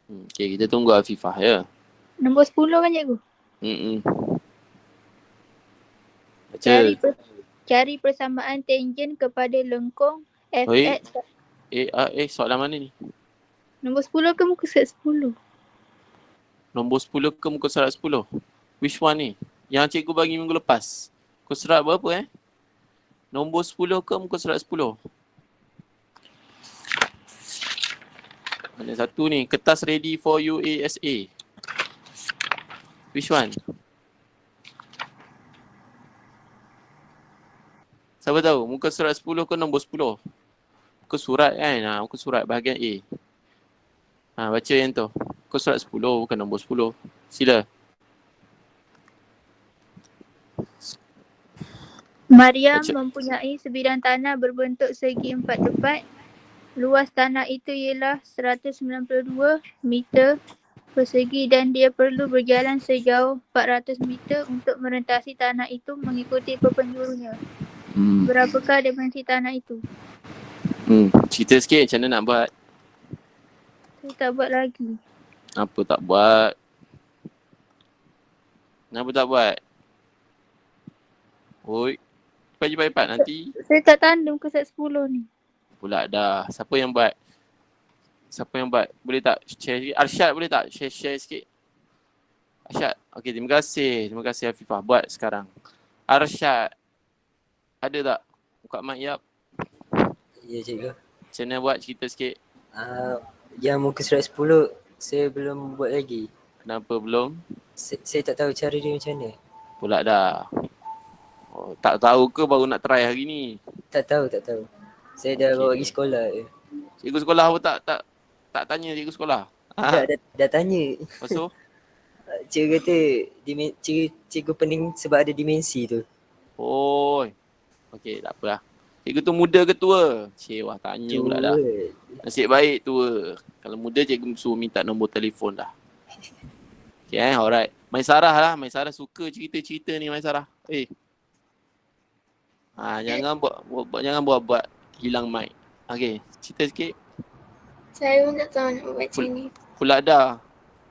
Okay, kita tunggu Afifah ya. Nombor 10 kan cikgu? Baca. Cari persamaan tangen kepada lengkung Oi. fx. Soalan mana ni? Nombor 10 ke muka surat 10? Nombor 10 ke muka surat 10? Which one ni? Yang cikgu bagi minggu lepas. Muka surat berapa Nombor 10 ke muka surat 10? Mana satu ni? Kertas ready for UASA. Which one? Siapa tahu? Muka surat 10 ke nombor 10? Muka surat kan? Muka surat bahagian A. Baca yang tu. Muka surat 10 bukan nombor 10. Sila. Mariam mempunyai sebidang tanah berbentuk segi empat tepat. Luas tanah itu ialah 192 meter persegi dan dia perlu berjalan sejauh 400 meter untuk merentasi tanah itu mengikuti pepenjurunya. Berapakah dimensi tanah itu? Cerita sikit macam mana nak buat. Saya tak buat lagi. Apa tak buat? Kenapa tak buat? Oi. Cepat-cepat nanti. Saya tak tanda muka surat 10 ni. Pula dah. Siapa yang buat? Boleh tak share sikit? Arsyad boleh tak share sikit? Arsyad. Okey, terima kasih. Terima kasih Afifah. Buat sekarang. Arsyad. Ada tak? Buka mic Yap. Ya cikgu. Macam mana buat? Cerita sikit. Yang muka surat 10 saya belum buat lagi. Kenapa belum? Saya tak tahu cara dia macam mana. Pula dah. Tak tahu ke baru nak try hari ni? Tak tahu. Saya dah bawa pergi sekolah. Cikgu sekolah pun tak tanya cikgu sekolah? Dah tanya. Lepas tu? Cikgu kata cikgu pening sebab ada dimensi tu. Okey, tak apalah. Cikgu tu muda ke tua? Wah tanya pula dah. Nasib baik tua. Kalau muda cikgu suruh minta nombor telefon dah. Okay, alright. Maisarah lah. Maisarah suka cerita-cerita ni Maisarah. Jangan buat hilang mic. Okey, cerita sikit. Saya pun tak tahu nak buat macam ni. Pula dah.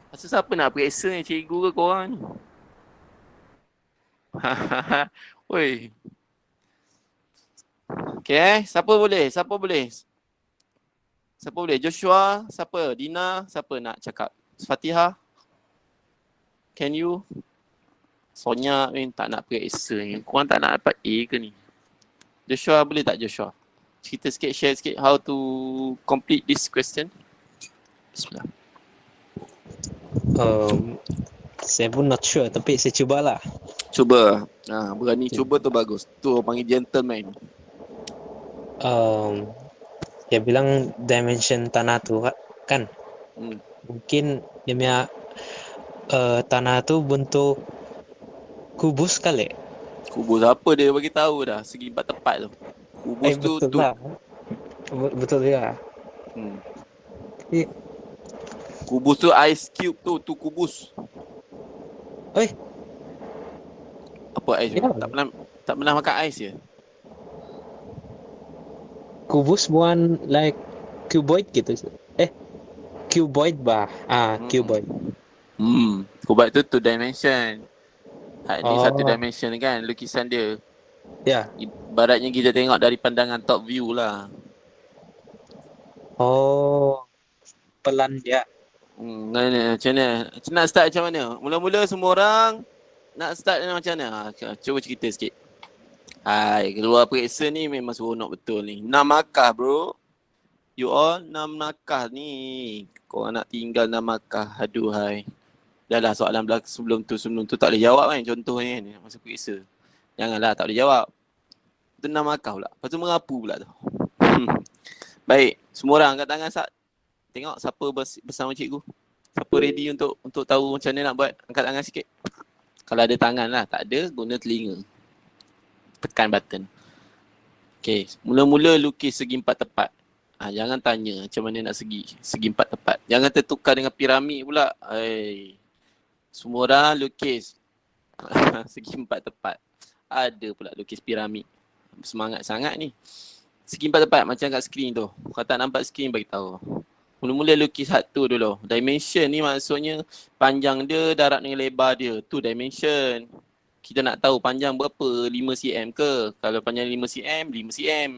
Asal siapa nak periksa ni? Cikgu ke korang ni? Oi. Okay, siapa boleh? Joshua, siapa? Dina, siapa nak cakap? Fatihah? Can you? Sonya ni tak nak periksa ni. Korang tak nak dapat A ke ni? Joshua boleh tak Joshua? Cerita sikit, share sikit how to complete this question. Bismillah. Saya pun not sure tapi saya cubalah. Cuba. Berani cuba tu bagus. Tu orang panggil gentleman. Dia bilang dimension tanah tu kan. Mungkin dia punya tanah tu bentuk kubus kali. Kubus apa dia bagi tahu dah. Segi empat tepat tu. Kubus betul lah. Betul juga. Kubus tu ice cube tu kubus. Apa ais? Ya. Tak pernah makan ais je. Kubus bukan like cuboid gitu. Cuboid bah. Cuboid. Kubat tu 2 dimension. Ni 1 dimension kan lukisan dia. Ya. Ibaratnya kita tengok dari pandangan top view lah. Pelan dia. Macam mana? Nak start macam mana? Mula-mula semua orang nak start macam mana? Cuba cerita sikit. Keluar periksa ni memang seronok betul ni. 6 markah bro. You all 6 markah ni. Korang nak tinggal 6 markah. Aduhai. Dah lah soalan sebelum tu tak boleh jawab kan. Contohnya ni masa periksa. Janganlah tak boleh jawab. Itu 6 markah pula. Lepas tu merapu pula tu. Baik. Semua orang angkat tangan sat. Tengok siapa bersama cikgu. Siapa ready untuk tahu macam mana nak buat. Angkat tangan sikit. Kalau ada tangan lah. Tak ada, guna telinga. Tekan button. Okay. Mula-mula lukis segi 4 tepat. Jangan tanya macam mana nak segi 4 tepat. Jangan tertukar dengan piramid pula. Semua orang lukis segi 4 tepat. Ada pula lukis piramid. Semangat sangat ni. Segi 4 tepat macam kat skrin tu. Kalau tak nampak skrin bagi tahu. Mula-mula lukis satu dulu. Dimension ni maksudnya panjang dia, darat dengan lebar dia. Tu dimension. Kita nak tahu panjang berapa, 5 cm ke? Kalau panjang 5 cm, 5 cm.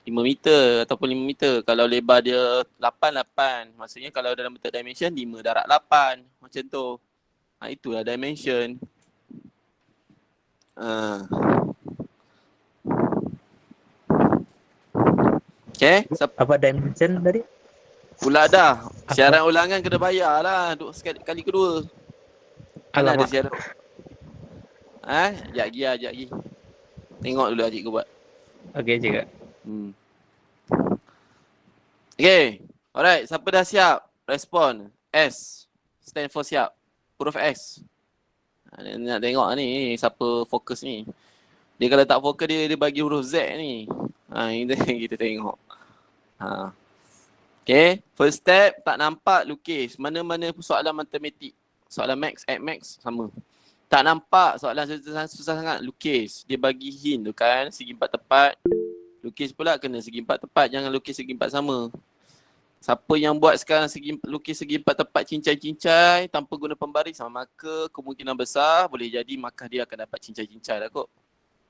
5 meter ataupun 5 meter. Kalau lebar dia 8. Maksudnya kalau dalam bentuk dimension, 5 darat 8. Macam tu. Itulah dimension. Okay. Apa dimension tadi? Pula dah. Siaran ulangan kena bayar lah. Kali kedua. Mana ada Alamak. siaran? Sekejap lagi. Tengok dulu adik aku buat. Okey juga. Okay. Alright. Siapa dah siap? Respon. S. Stand for siap. Huruf S. Nak tengok ni. Siapa fokus ni. Dia kalau tak fokus dia bagi huruf Z ni. Kita tengok. Okay. First step. Tak nampak lukis. Mana-mana soalan matematik. Soalan max, at max sama. Tak nampak soalan susah sangat lukis. Dia bagi hint tu kan. Segi empat tepat. Lukis pula kena segi empat tepat. Jangan lukis segi empat sama. Siapa yang buat sekarang lukis segi empat tepat cincai-cincai tanpa guna pembaris, maka kemungkinan besar boleh jadi markah dia akan dapat cincai-cincai lah kot.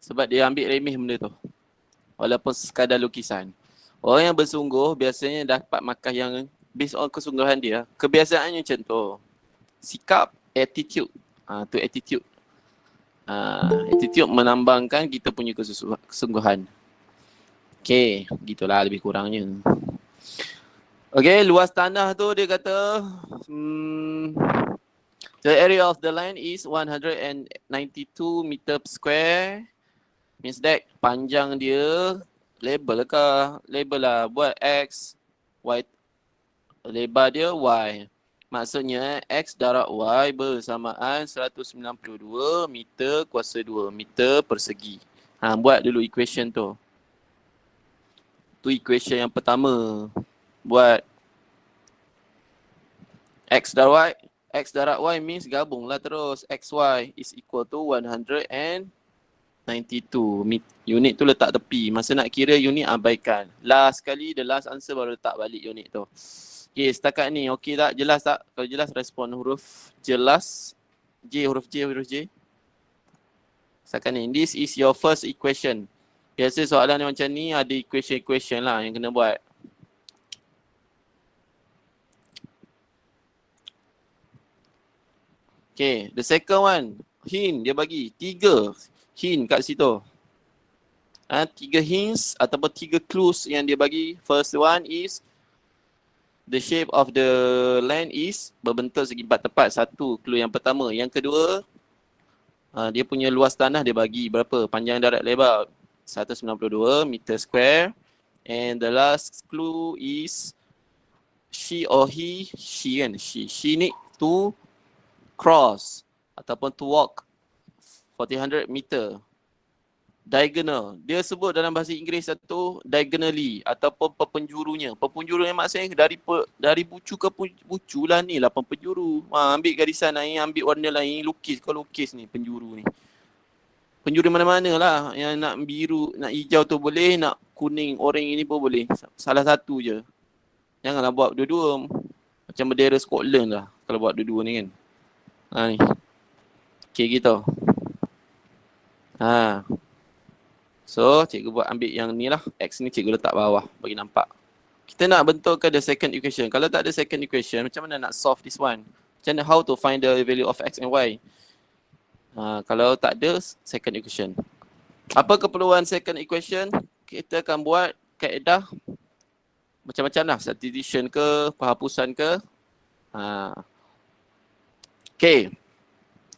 Sebab dia ambil remeh benda tu. Walaupun sekadar lukisan. Orang yang bersungguh biasanya dapat markah yang based on kesungguhan dia. Kebiasaannya macam tu. Sikap, attitude. Tu attitude. Attitude menambangkan kita punya kesungguhan. Okay, gitulah lebih kurangnya. Okay, luas tanah tu dia kata the area of the land is 192 meter square. Means that panjang dia label lah buat X, Y, lebar dia Y. Maksudnya X darat Y bersamaan 192 meter kuasa 2 meter persegi. Buat dulu equation tu. Tu equation yang pertama. Buat X darat Y means gabunglah terus. XY is equal to 192. Unit tu letak tepi. Masa nak kira unit abaikan. Last kali, the last answer baru letak balik unit tu. Okay, setakat ni okey tak? Jelas tak? Kalau jelas respon huruf jelas. Huruf J. Setakat ni. This is your first equation. Biasa soalan macam ni ada equation lah yang kena buat. Okay, the second one. Hint dia bagi 3 hint kat situ. 3 hints ataupun 3 clues yang dia bagi. First one is the shape of the land is berbentuk segi empat tepat. Satu clue yang pertama. Yang kedua, dia punya luas tanah dia bagi berapa? Panjang darat lebar 192 meter square. And the last clue is she need to cross ataupun to walk 400 meter. Diagonal. Dia sebut dalam bahasa Inggeris satu diagonally ataupun perpenjurunya. Perpenjurunya maksudnya dari bucu ke bucu lah ni lah penjuru. Ambil garisan lain, ambil warna lain, lukis. Kau lukis ni penjuru ni. Penjuru mana-mana lah. Yang nak biru, nak hijau tu boleh, nak kuning, orange ni pun boleh. Salah satu je. Janganlah buat dua-dua. Macam bendera Scotland lah kalau buat dua-dua ni kan. Ni. Okay gitu. So cikgu buat ambil yang ni lah. X ni cikgu letak bawah bagi nampak. Kita nak bentukkan the second equation. Kalau tak ada second equation, macam mana nak solve this one? Macam mana how to find the value of X and Y? Kalau tak ada second equation. Apa keperluan second equation? Kita akan buat kaedah macam-macam lah. Substitution ke, penghapusan ke. Okay.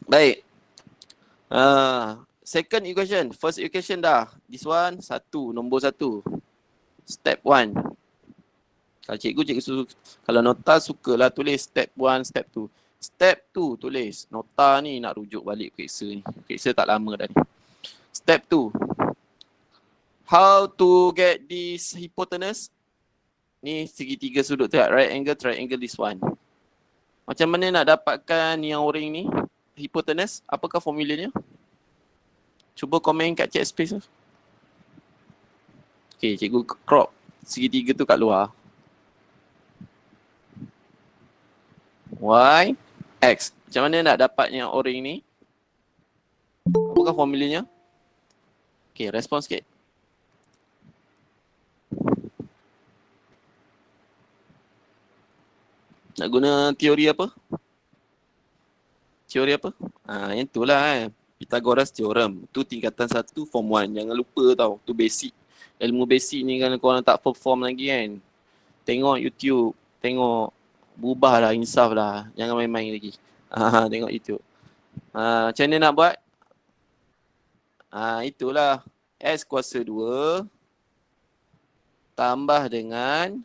Baik. Second equation. First equation dah. This one, nombor 1. Step 1. Kalau cikgu suka, kalau nota sukalah tulis step 1, step 2. Step 2 tulis. Nota ni nak rujuk balik periksa ni. Periksa tak lama dah ni. Step 2. How to get this hypotenuse? Ni segitiga sudut tu, right angle, triangle, this one. Macam mana nak dapatkan yang ring ni? Hypotenuse, apakah formulanya? Cuba komen kat chat space tu. Okay, cikgu crop segitiga tu kat luar. Y, X. Macam mana nak dapatnya O-ring ni? Apakah formulanya? Okay, respon sikit. Nak guna teori apa? Teori apa? Yang tu lah Pythagoras Theorem. Tu tingkatan 1 form 1. Jangan lupa tau. Tu basic. Ilmu basic ni kan korang tak perform lagi kan. Tengok YouTube. Tengok. Berubah lah, insaf lah. Jangan main-main lagi. Tengok YouTube. Macam mana nak buat? Itulah. S kuasa 2 tambah dengan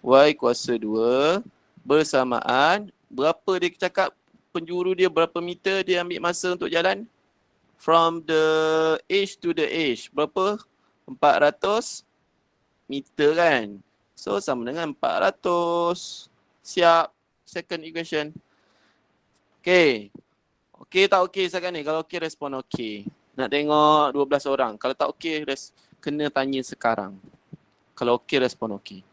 Y kuasa 2 bersamaan. Berapa dia cakap penjuru dia, berapa meter dia ambil masa untuk jalan? From the edge to the edge. Berapa? 400 meter kan? So sama dengan 400. Siap. Second equation. Okay. Okay tak okay sekarang ni? Kalau okay, respon okay. Nak tengok 12 orang. Kalau tak okay, kena tanya sekarang. Kalau okay, respon okay.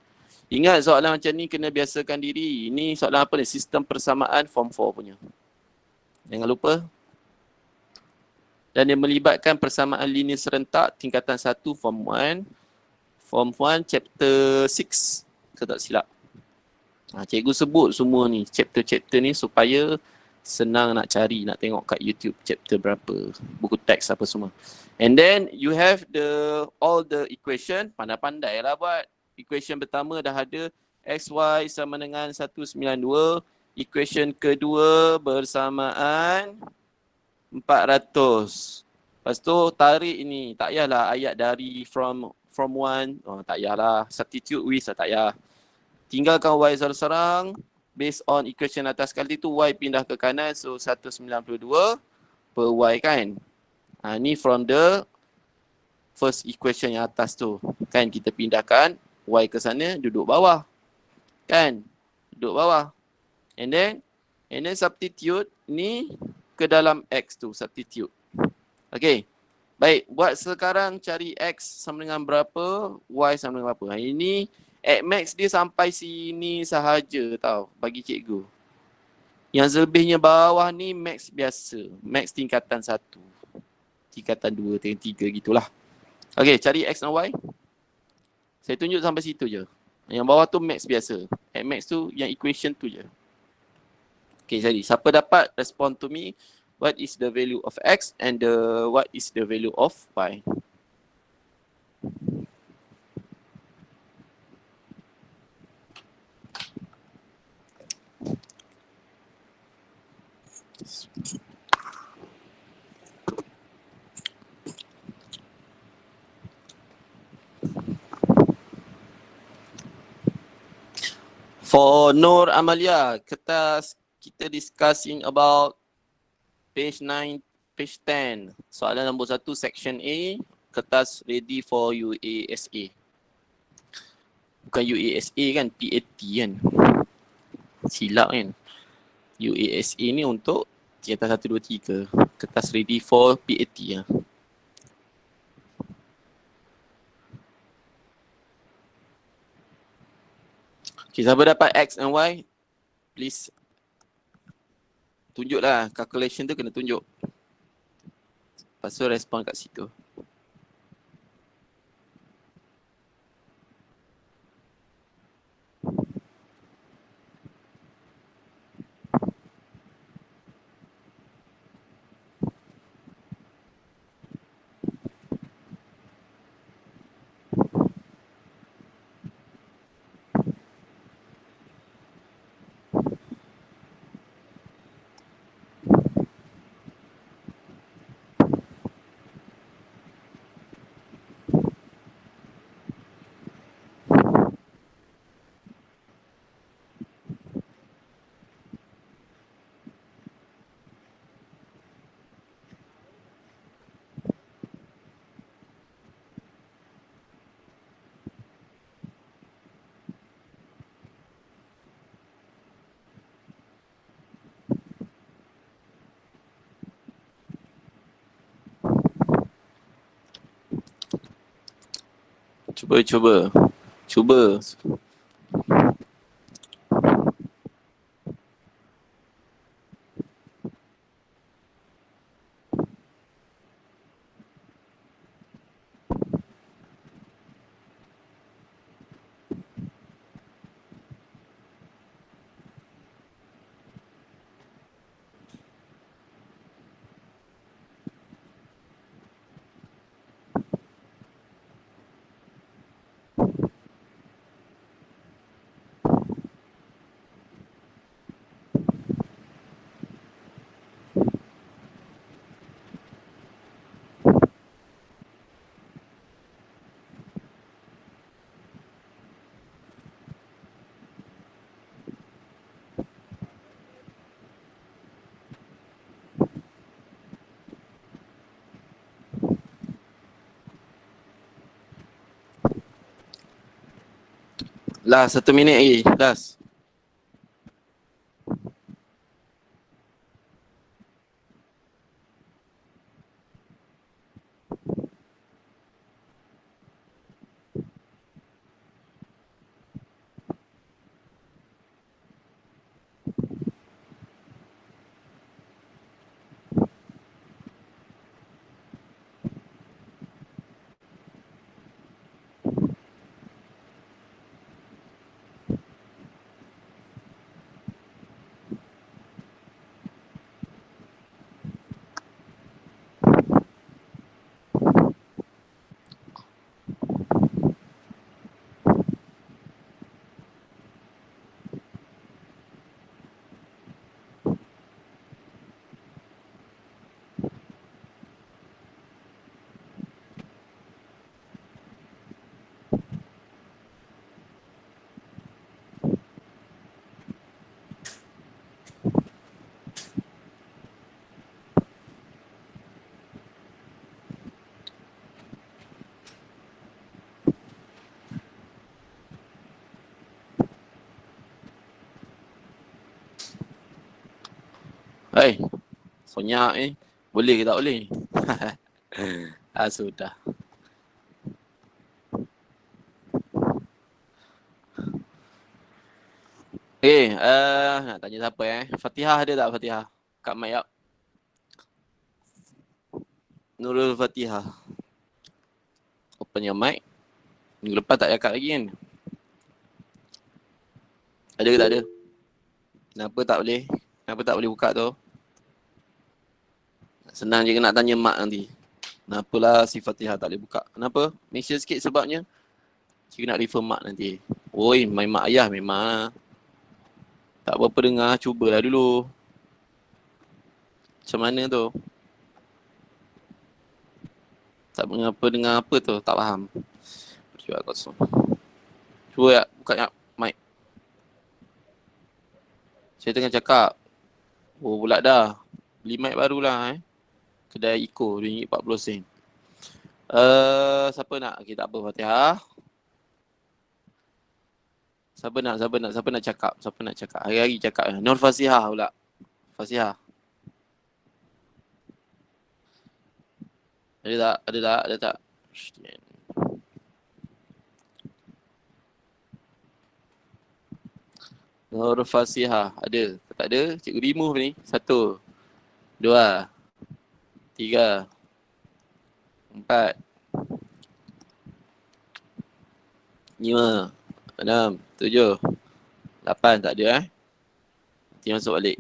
Ingat soalan macam ni kena biasakan diri. Ini soalan apa ni? Sistem persamaan form 4 punya. Jangan lupa. Dan dia melibatkan persamaan linear serentak tingkatan 1 form 1. Form 1 chapter 6. Saya tak silap. Cikgu sebut semua ni. Chapter-chapter ni supaya senang nak cari, nak tengok kat YouTube chapter berapa. Buku teks apa semua. And then you have all the equation. Pandai-pandai lah buat. Equation pertama dah ada XY sama dengan 192. Equation kedua bersamaan 400. Lepas tu tarik ni. Tak payahlah ayat dari from 1. Tak payahlah. Substitute with tak payah. Tinggalkan Y sarang-sarang. Based on equation atas kali tu Y pindah ke kanan. So 192 per Y kan. Ni from the first equation yang atas tu. Kan kita pindahkan Y ke sana, duduk bawah. Kan? Duduk bawah. And then substitute ni ke dalam X tu. Substitute. Okay. Baik. Buat sekarang cari X sama dengan berapa, Y sama dengan berapa. Ini at max dia sampai sini sahaja tau. Bagi cikgu. Yang lebihnya bawah ni max biasa. Max tingkatan 1. Tingkatan 2, tingkatan 3 gitulah. Okay. Cari X dan Y. Saya tunjuk sampai situ je. Yang bawah tu max biasa. At max tu yang equation tu je. Okay, jadi siapa dapat respond to me what is the value of X and what is the value of Y. For Nur Amalia, kita discussing about page 9, page 10. Soalan nombor 1, section A, kertas ready for UASA. Bukan UASA kan, PAT kan. Silap kan. UASA ni untuk tingkatan 1, 2, 3. Kertas ready for PAT lah. Okay, siapa dapat X and Y, please tunjuklah. Calculation tu kena tunjuk. Lepas tu respon kat situ. Cuba. Last 1 minit lagi. Last. Hai, sonyak ni. Boleh ke tak boleh? Sudah. Nak tanya siapa Fatihah ada tak Fatihah? Kat mic up. Nurul Fatihah. Open your mic. Minggu lepas tak cakap lagi kan? Ada ke tak ada? Kenapa tak boleh? Kenapa tak boleh buka tu? Senang je nak tanya mak nanti. Kenapalah si Fatihah tak boleh buka? Kenapa? Make sure sikit sebabnya. Cik nak refer mak nanti. Oi, main mak ayah memang lah. Tak berapa dengar, cubalah dulu. Macam mana tu? Tak mengapa dengar apa tu, tak faham. Cuba kosong. Cuba ya, buka ya, mic. Saya tengah cakap. Oh pula dah. Beli mic barulah Kedai Eco, RM40. Siapa nak? Okay, tak apa Fatihah. Siapa nak cakap? Siapa nak cakap? Hari-hari cakap. Nur Fasihah pula. Fasihah. Ada tak? Nur Fasihah. Ada? Tak ada? Cikgu remove ni. 1, 2, 3, 4, 5, 6, 7, 8. Tak ada Nanti masuk balik.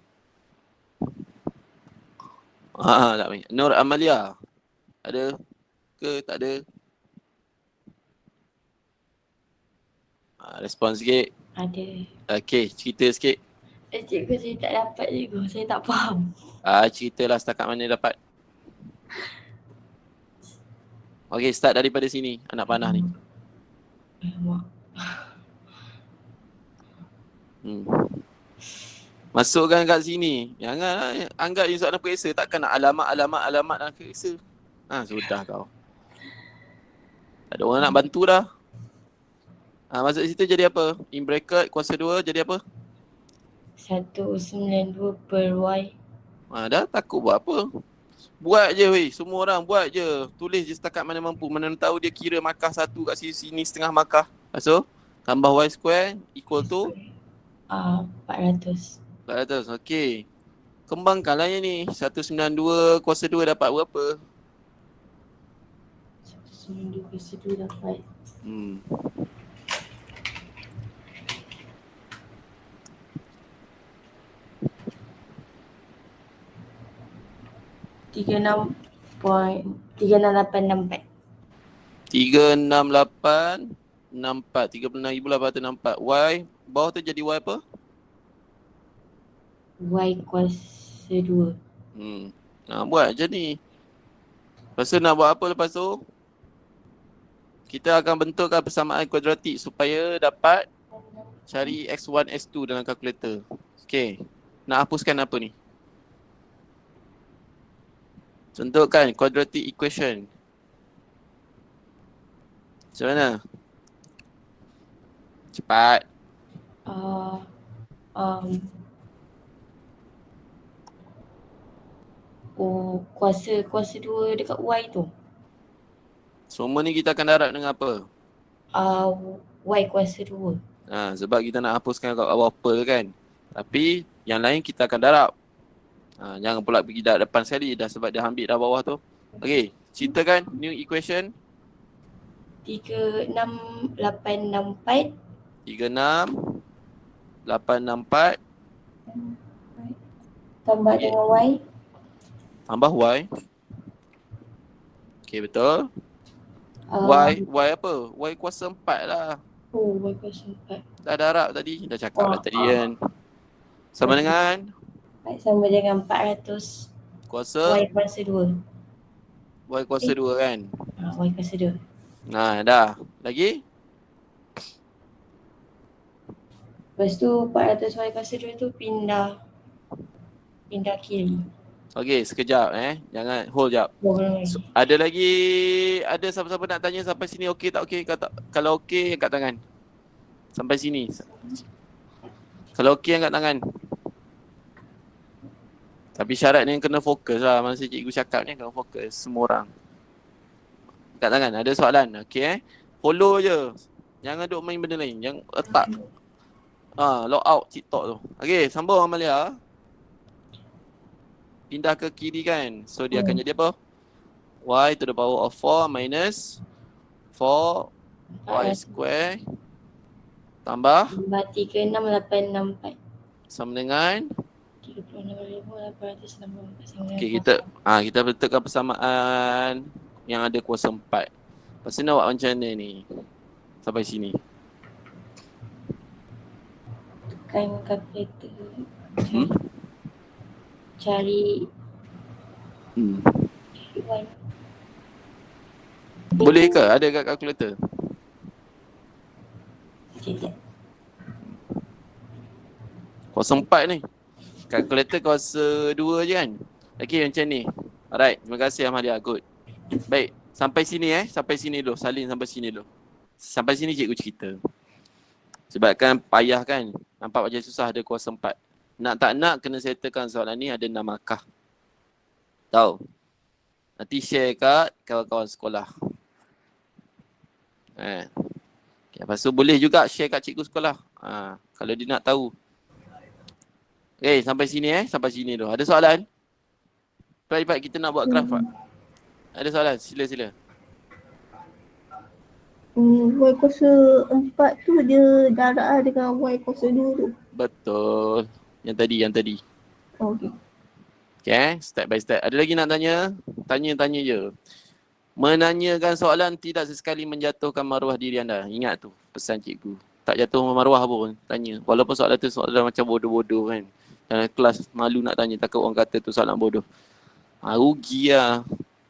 Tak main. Nur Amalia. Ada ke tak ada? Respon sikit. Ada. Okey, cerita sikit. Cikgu saya tak dapat cikgu. Saya tak faham. Ceritalah setakat mana dapat. Okey, start daripada sini. Anak panah ni. Alamak. Masukkan kat sini. Jangan anggap ni soalan periksa. Takkan nak alamat dalam periksa. Sudah kau. Tak ada orang nak bantu dah. Masuk situ jadi apa? In bracket kuasa 2 jadi apa? 192 per Y. Dah takut buat apa? Buat je weh. Semua orang buat je. Tulis je setakat mana mampu. Mana tahu dia kira markah 1 kat sini setengah markah. So, tambah Y square equal to? 400. 400. Okey. Kembangkanlah yang ni. 192 kuasa 2 dapat berapa? 192 kuasa 2 dapat. 36.36864. 36864. 36,864. Y bawah tu jadi Y apa? Y kuasa 2. Buat je ni. Lepas tu nak buat apa lepas tu? Kita akan bentukkan persamaan kuadratik supaya dapat cari X1, X2 dalam kalkulator. Okey. Nak hapuskan apa ni? Contohkan quadratic equation. Macam mana? Cepat. Um, kuasa 2 dekat Y tu. Semua ni kita akan darab dengan apa? Y kuasa 2. Sebab kita nak hapuskan kat bawah per kan. Tapi yang lain kita akan darab. Jangan pula pergi darab depan sekali dah sebab dia ambil dah bawah tu. Okey, ceritakan new equation. 36,864 36,864 tambah Okay. dengan Y. tambah Y. Okey, betul. Y apa? Y kuasa 4 lah. Y kuasa 4. Dah darab tadi. Dah cakap dah tadi kan. Sama Okey. dengan Sama dengan 400 kuasa Y kuasa 2. Y kuasa 2 kan. Y kuasa 2. Dah. Lagi? Lepas tu 400 Y kuasa 2 tu pindah kiri. Okey, sekejap Jangan hold jap. Ada lagi, ada siapa-siapa nak tanya sampai sini okey tak okey? Kalau okey angkat tangan. Sampai sini. Kalau okey angkat tangan. Tapi syarat ni kena fokus lah. Masa cikgu cakap ni kena fokus semua orang. Angkat tangan. Ada soalan? Okey Follow je. Jangan duk main benda lain. Jangan letak log out TikTok tu. Okey, sambung Amalia. Pindah ke kiri kan. So dia akan jadi apa? Y to the power of 4 minus 4 Y square tambah 36,864 sama dengan 36,864. okey, kita letakkan persamaan yang ada kuasa 4. Lepas tu nak buat macam mana ni? Sampai sini. Tekan kalkulator. Cari Hmm. Y. Boleh ke? Ada kat kalkulator? Sekejap. Kuasa 4 ni. Kalkulator kuasa 2 je kan? Okey macam ni. Alright, terima kasih Amalia. Good. Baik, sampai sini sampai sini dulu. Salin sampai sini dulu. Sampai sini cikgu cerita. Sebab kan payah kan? Nampak macam susah ada kuasa 4. Nak tak nak kena settlekan soalan ni ada 6 markah. Tahu? Nanti share kat kawan-kawan sekolah. Okay, lepas tu boleh juga share kat cikgu sekolah. Kalau dia nak tahu. Okay, sampai sini sampai sini tu. Ada soalan? Cepat-cepat kita nak buat graf tak? Ada soalan? Sila. Y kuasa 4 tu dia darab dengan Y kuasa 2 tu. Betul. Yang tadi. Okey. Okay, step by step. Ada lagi nak tanya? Tanya je. Menanyakan soalan tidak sesekali menjatuhkan maruah diri anda. Ingat tu pesan cikgu. Tak jatuh maruah pun tanya. Walaupun soalan tu soalan macam bodoh-bodoh kan. Dalam kelas malu nak tanya, takut orang kata tu soalan bodoh. Rugi lah.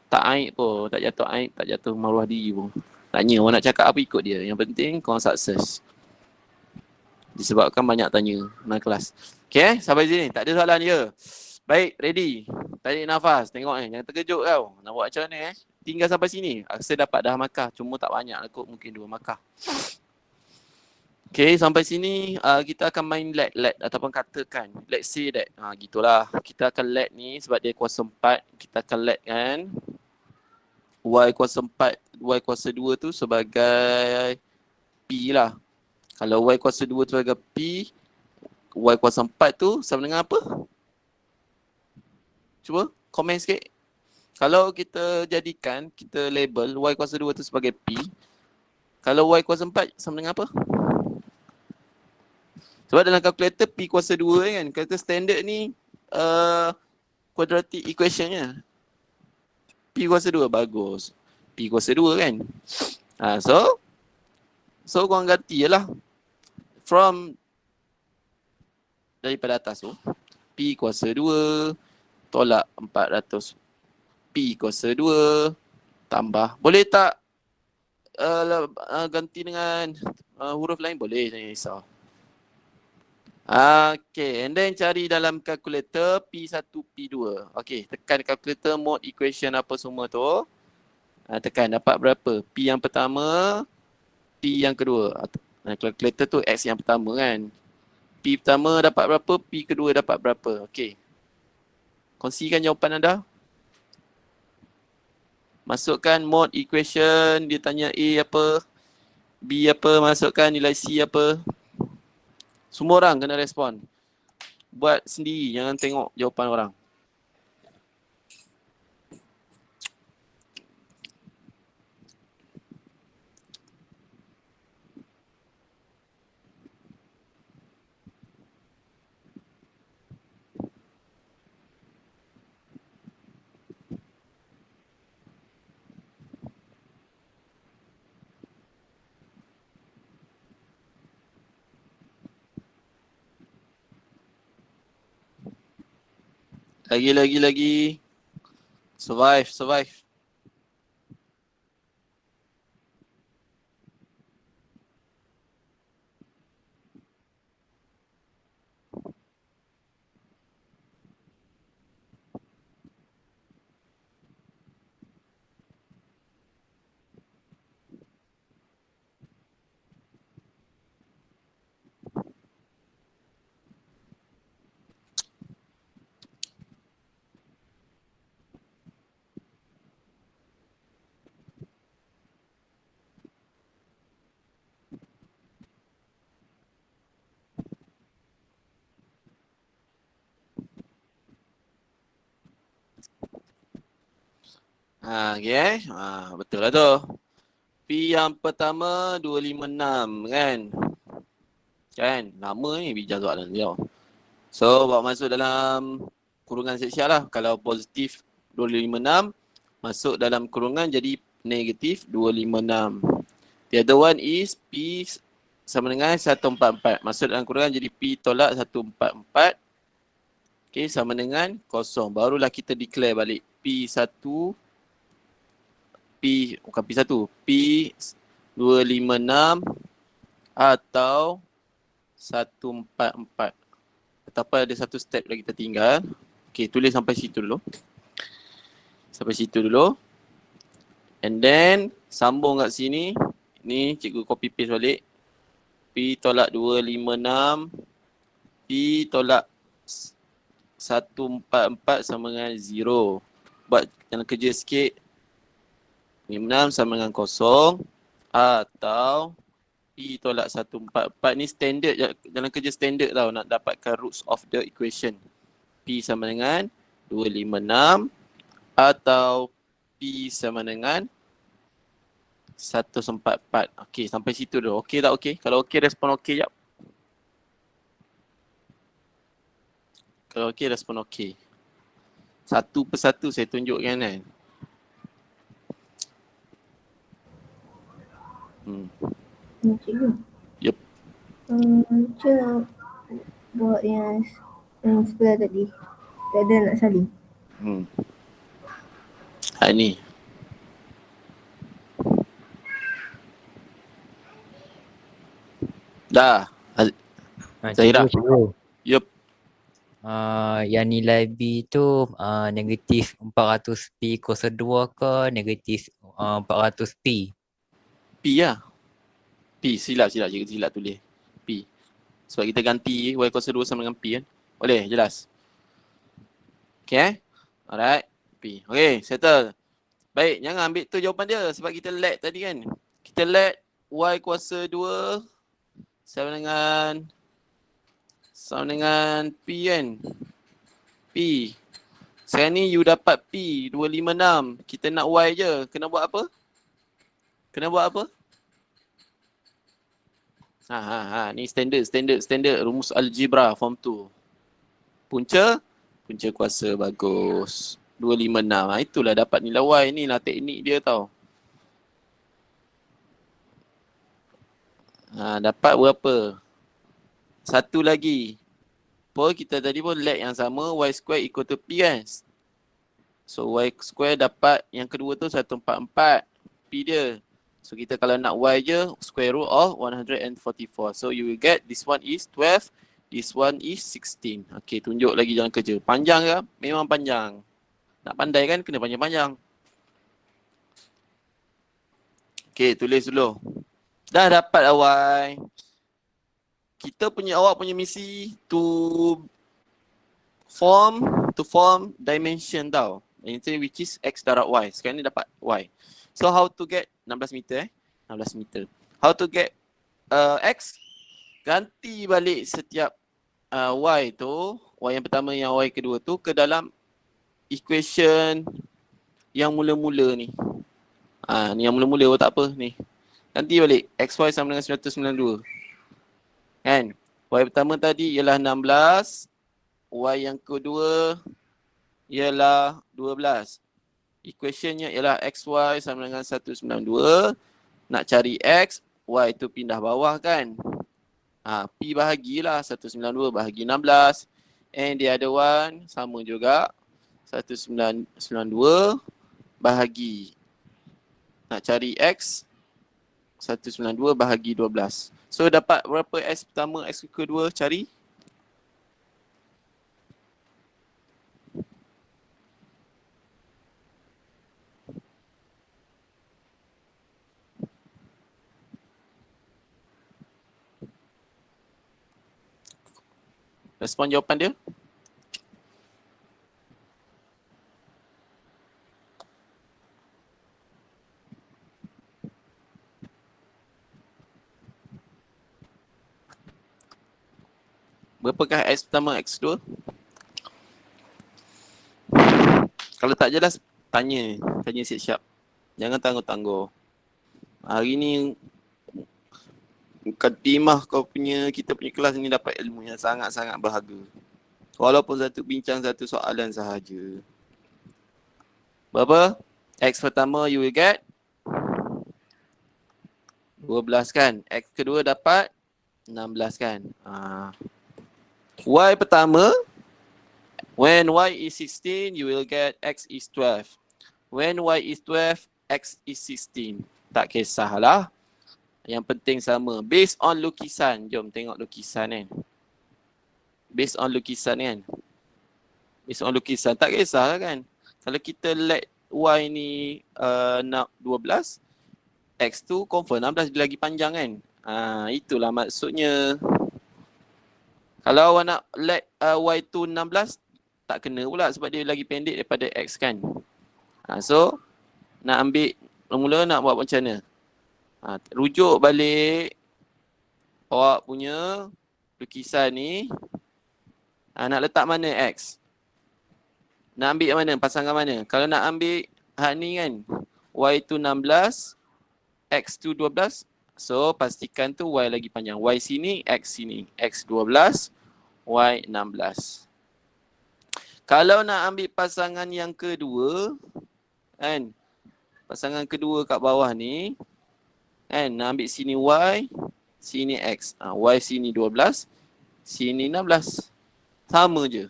Tak aib pun. Tak jatuh aib, tak jatuh maruah diri pun. Tanya, orang nak cakap apa ikut dia. Yang penting korang sukses. Disebabkan banyak tanya dalam kelas. Okay, sampai sini. Tak ada soalan je. Baik, ready. Tarik nafas. Tengok jangan terkejut kau. Nak buat macam mana Tinggal sampai sini. Rasa dapat dah markah. Cuma tak banyak lah kot. Mungkin 2 markah. Okay, sampai sini kita akan main let ataupun katakan. Let's say that. Gitulah. Kita akan let ni sebab dia kuasa 4. Kita akan let kan. Y kuasa 4, Y kuasa 2 tu sebagai P lah. Kalau Y kuasa 2 tu sebagai P, Y kuasa 4 tu sama dengan apa? Cuba komen sikit. Kalau kita jadikan, kita label Y kuasa 2 tu sebagai P. Kalau Y kuasa 4 sama dengan apa? Sebab dalam kalkulator P kuasa 2 kan. Kalkulator standard ni quadratic equationnya. P kuasa 2 bagus. P kuasa 2 kan. So korang ganti je lah. From daripada atas tu. P kuasa 2 tolak 400. P kuasa 2 tambah. Boleh tak ganti dengan huruf lain? Boleh, jangan risau. Okay, and then cari dalam kalkulator P1, P2. Okay, tekan kalkulator mode equation apa semua tu. Tekan dapat berapa? P yang pertama, P yang kedua. Kalkulator tu X yang pertama kan. P pertama dapat berapa, P kedua dapat berapa. Okey. Kongsikan jawapan anda. Masukkan mode equation, dia tanya A apa, B apa, masukkan nilai C apa. Semua orang kena respon. Buat sendiri, jangan tengok jawapan orang. Lagi. Survive. Okay. Betul lah tu. P yang pertama 256 kan. Kan? Lama ni bijar soalan dia. So bawa masuk dalam kurungan seksial lah. Kalau positif 256, masuk dalam kurungan jadi negatif 256. The other one is P sama dengan 144. Masuk dalam kurungan jadi P tolak 144. Okay, sama dengan kosong. Barulah kita declare balik P1, bukan P1, P256 atau 144. Tetapi ada satu step lagi tertinggal. Okay, tulis sampai situ dulu. And then sambung kat sini. Ni cikgu copy paste balik. P tolak 256. P tolak 144 sama dengan 0. Buat jalan kerja sikit. 56 sama dengan kosong. Atau P tolak 144 ni standard, jalan kerja standard tau nak dapatkan roots of the equation. P sama dengan 256 atau P sama dengan 144. Okey, sampai situ dulu. Okey tak okey? Kalau okey, respon okey jap. Kalau okey, respon okey. Satu persatu saya tunjukkan kan. Cikgu. Yup. Macam buat yang sebelah tadi. Tak ada nak salin. Ni. Dah. Zahira. Cikgu. Yup. Yang nilai B tu negatif 400 P kuasa 2 ke negatif 400 P? P lah. P, silap tulis. P. Sebab kita ganti Y kuasa 2 sama dengan P kan. Boleh, jelas. Okay. Alright. P. Okay, settle. Baik, jangan ambil tu jawapan dia sebab kita let tadi kan. Kita let Y kuasa 2 sama dengan P kan. P. Sekarang ni you dapat P 256. Kita nak Y je. Kena buat apa? Ni standard rumus algebra form 2. Punca kuasa bagus. 256. Itulah dapat nilai Y ni lah teknik dia tau. Dapat berapa? Satu lagi. Kita tadi pun let yang sama, Y square equal to P kan. So Y square dapat yang kedua tu 144. P dia. So kita kalau nak Y je, square root of 144. So you will get this one is 12, this one is 16. Okay, tunjuk lagi jalan kerja. Panjang ke? Memang panjang. Nak pandai kan, kena panjang-panjang. Okay, tulis dulu. Dah dapat Y. awak punya misi to form dimension tau. Itu which is x darab y. Sekarang ni dapat y. So how to get 16 meter 16 meter. How to get x? Ganti balik setiap y tu, y yang pertama yang y kedua tu ke dalam equation yang mula-mula ni. Ni yang mula-mula tak apa ni. Ganti balik xy sama dengan 992. Kan? Y pertama tadi ialah 16, y yang kedua ialah 12. Equationnya ialah xy sama dengan 192. Nak cari x, y tu pindah bawah kan. P bahagilah 192 bahagi 16. And the other one sama juga. 1992 bahagi. Nak cari x, 192 bahagi 12. So dapat berapa x pertama, x kedua cari? Respon jawapan dia. Berapakah x pertama, x kedua? Kalau tak jelas, tanya siap-siap. Jangan tangguh-tangguh. Hari ni mukadimah kita punya kelas ni dapat ilmu yang sangat-sangat berharga. Walaupun satu bincang satu soalan sahaja. Berapa? X pertama you will get 12 kan? X kedua dapat 16 kan? Y pertama, when y is 16, you will get x is 12. When y is 12, x is 16. Tak kisahlah. Yang penting sama. Based on lukisan. Jom tengok lukisan kan. Based on lukisan kan. Based on lukisan. Tak kisahlah kan. Kalau kita let y ni nak 12, x tu confirm 16 dia lagi panjang kan. Itulah maksudnya. Kalau awak nak let y tu 16, tak kena pula sebab dia lagi pendek daripada x kan. So, nak ambil mula nak buat macam mana? Rujuk balik awak punya lukisan ni. Nak letak mana x? Nak ambil mana? Pasangan mana? Kalau nak ambil ni kan, y tu 16, x tu 12. So, pastikan tu y lagi panjang. Y sini, x sini. X 12, y 16. Kalau nak ambil pasangan yang kedua, kan? Pasangan kedua kat bawah ni, kan? Nak ambil sini y, sini x. Y sini 12, sini 16. Sama je.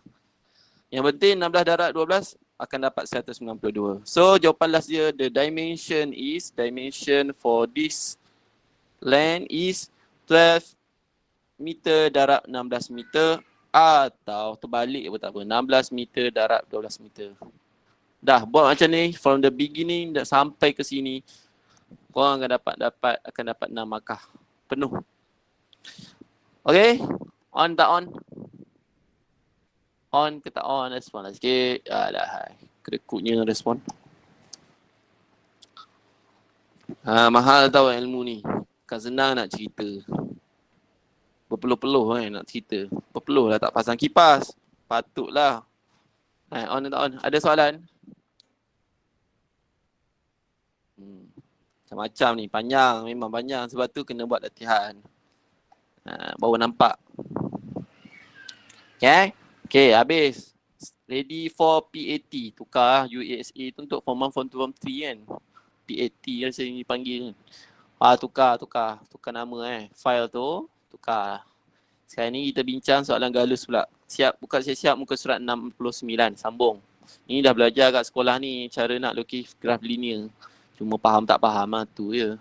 Yang penting 16 darab 12 akan dapat 192. So jawapan last dia, the dimension for this land is 12 meter darab 16 meter atau terbalik pun tak apa. 16 meter darab 12 meter. Dah buat macam ni from the beginning sampai ke sini, korang akan dapat 6 markah penuh. Okay, on tak on? On ke tak on? Respon lah sikit. Alah, kedekutnya respon. Mahal tau ilmu ni. Kan senang nak cerita. Berpeluh-peluh kan nak cerita. Berpeluh lah tak pasang kipas. Patutlah. On ke tak on? Ada soalan? Macam-macam ni. Panjang. Memang panjang. Sebab tu kena buat latihan. Baru nampak. Okay, habis. Ready for PAT. Tukar UASA tu untuk form 1, form 2, form 3 kan. PAT yang saya panggil. Tukar nama file tu. Tukar. Sekarang ni kita bincang soalan galus pula. Siap muka surat 69. Sambung. Ni dah belajar kat sekolah ni cara nak lukis graf linear. Cuma faham tak faham tu je.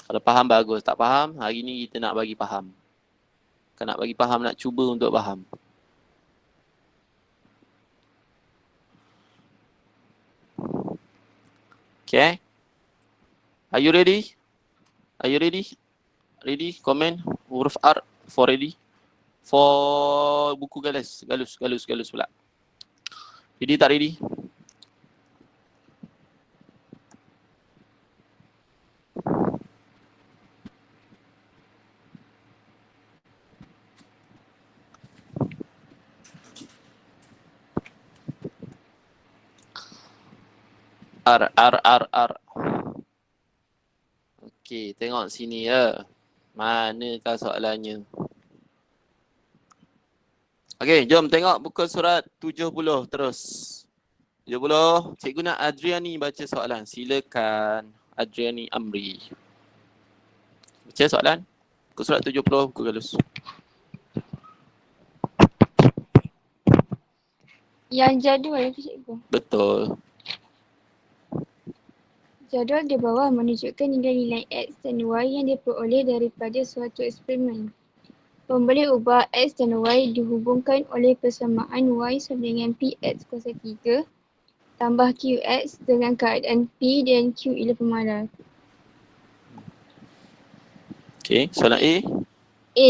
Kalau faham bagus, tak faham, hari ni kita nak bagi faham. Kan nak bagi faham, nak cuba untuk faham. Okay. Are you ready? Ready? Comment huruf R. For ready? For buku galus pula. Ready tak ready? R. Okey, tengok sini ya. Manakah soalannya? Okey, jom tengok buku surat 70 terus. 70, Cikgu nak Adriani baca soalan. Silakan Adriani Amri. Baca soalan. Buku surat 70, buku galus. Yang jadual itu cikgu. Betul. Jadual di bawah menunjukkan nilai-nilai X dan Y yang diperoleh daripada suatu eksperimen. Pembeli ubah X dan Y dihubungkan oleh persamaan Y sama dengan Px kuasa 3 tambah Qx dengan keadaan P dan Q ialah pemalar. Okey, soalan A. A.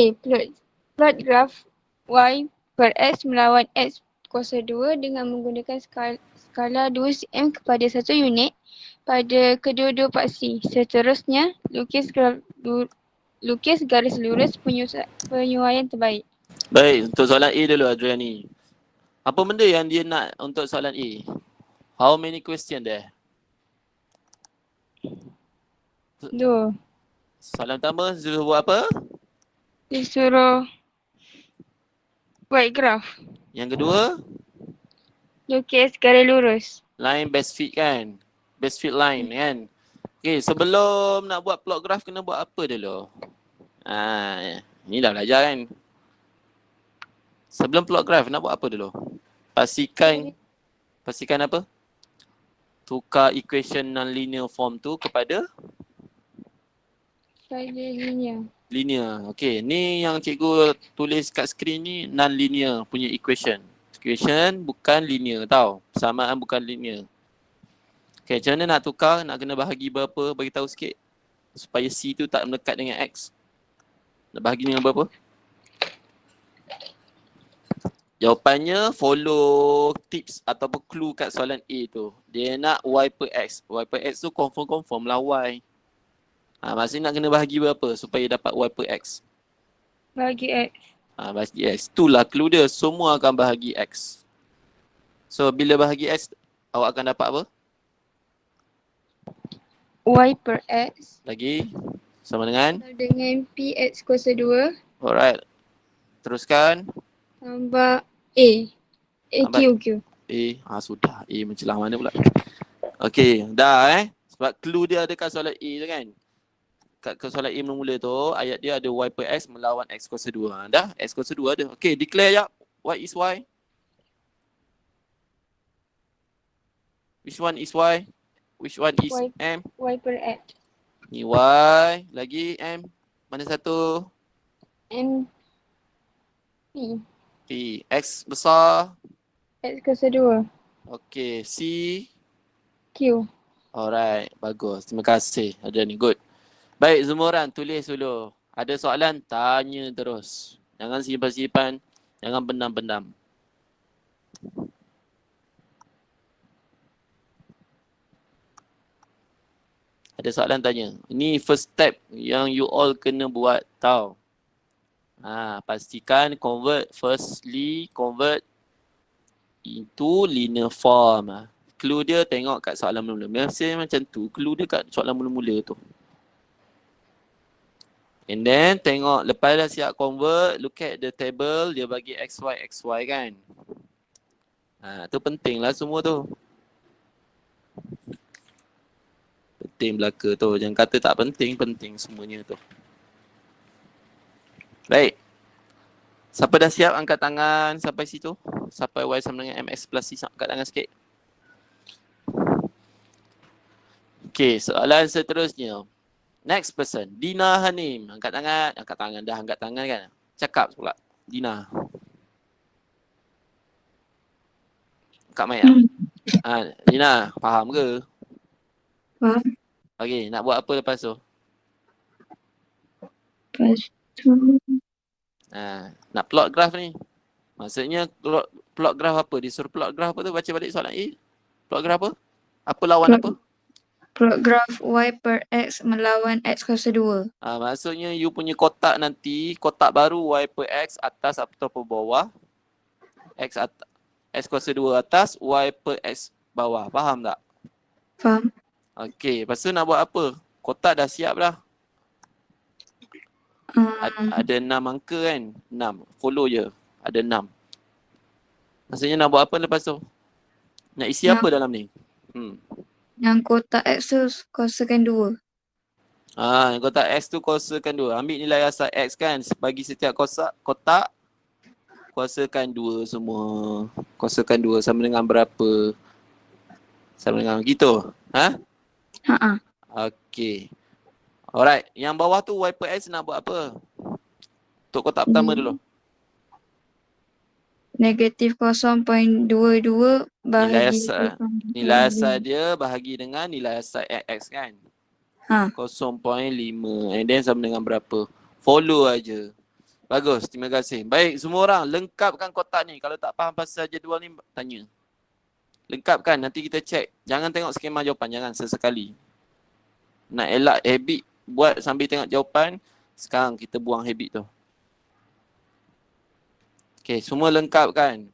Plot graf Y per X melawan X kuasa 2 dengan menggunakan skala 2cm kepada 1 unit pada kedua-dua paksi. Seterusnya, lukis garis lurus penyuaian terbaik. Baik, untuk soalan A dulu Adriani. Apa benda yang dia nak untuk soalan A? How many question there? 2. Soalan pertama, suruh buat apa? Disuruh buat graf. Yang kedua, Lukis garis lurus. line best fit kan? Best fit line kan? Okay, sebelum nak buat plot graph kena buat apa dulu? Ni dah belajar kan? Sebelum plot graph nak buat apa dulu? Pastikan apa? Tukar equation non-linear form tu kepada linear. Okay, ni yang cikgu tulis kat skrin ni non-linear punya equation. Equation bukan linear tau. Persamaan bukan linear. Okay, macam mana nak tukar? Nak kena bahagi berapa? Bagi tahu sikit. Supaya C tu tak melekat dengan X. Nak bahagi dengan berapa? Jawapannya follow tips ataupun clue kat soalan A tu. Dia nak Y per X. Y per X tu confirm lah Y. Maksudnya nak kena bahagi berapa supaya dapat Y per X? Bahagi X. Bahagi X. Itulah clue dia. Semua akan bahagi X. So bila bahagi X, awak akan dapat apa? Y per X. Lagi sama dengan Px kuasa 2 alright. Teruskan. tambah A. Q. Sudah. A mencelah mana pula. Okey, dah sebab clue dia ada kat soalan A tu kan. Kat soalan A mula-mula tu, ayat dia ada Y per X melawan X kuasa 2. Dah, X kuasa 2 ada. Okey, declare jap. What is Y? Which one is Y? Which one is M? Y per X. Ni Y. Lagi M. Mana satu? M. P. P. X besar. X kuasa 2. Okey. C. Q. Alright. Bagus. Terima kasih. Ada ni. Good. Baik, semua orang tulis dulu. Ada soalan, tanya terus. Jangan simpan-simpan. Jangan pendam-pendam. Ada soalan tanya. Ini first step yang you all kena buat tau. Pastikan convert into linear form. Clue dia tengok kat soalan mula-mula. Mesti macam tu. Clue dia kat soalan mula-mula tu. And then tengok lepas dah siap convert, look at the table, dia bagi XY kan. Tu penting lah semua tu. Penting belaka tu. Jangan kata tak penting, penting semuanya tu. Baik. Siapa dah siap angkat tangan sampai situ? Sampai Y sama dengan MX plus C, angkat tangan sikit. Okay, soalan seterusnya. Next person, Dina Hanim. Angkat tangan. Dah angkat tangan kan? Cakap pula. Dina. Angkat mic tak? Dina, faham ke? Faham. Okay, nak buat apa lepas tu? Lepas tu Nak plot graph ni. Maksudnya plot graph apa? Disuruh plot graph apa tu? Baca balik soalan A. Plot graph apa? Apa lawan apa? Plot graf y per x melawan x kuasa 2. Maksudnya you punya kotak nanti, kotak baru y per x atas ataupun bawah. X kuasa 2 atas, y per x bawah. Faham tak? Faham? Okey, lepas tu nak buat apa? Kotak dah siap dah. Ada 6 angka kan? 6. Follow je. Ada 6. Maksudnya nak buat apa lepas tu? Nak isi apa dalam ni? Yang kotak x tu kuasakan 2. Kotak X tu kuasakan 2. Ambil nilai asal X kan. Bagi setiap kotak kuasakan 2 semua. Kuasakan 2 sama dengan berapa? Sama dengan gitu. Okey. Alright. Yang bawah tu Y per X nak buat apa? Untuk kotak pertama dulu. Negatif 0.22 bahagi Nilai asal dia bahagi dengan nilai asal X kan. 0.5 and then sama dengan berapa? Follow aja. Bagus, terima kasih. Baik, semua orang lengkapkan kotak ni. Kalau tak faham pasal jadual ni, tanya. Lengkapkan, nanti kita cek. Jangan tengok skema jawapan, jangan sesekali. Nak elak habit, buat sambil tengok jawapan. Sekarang kita buang habit tu. Okay, semua lengkapkan.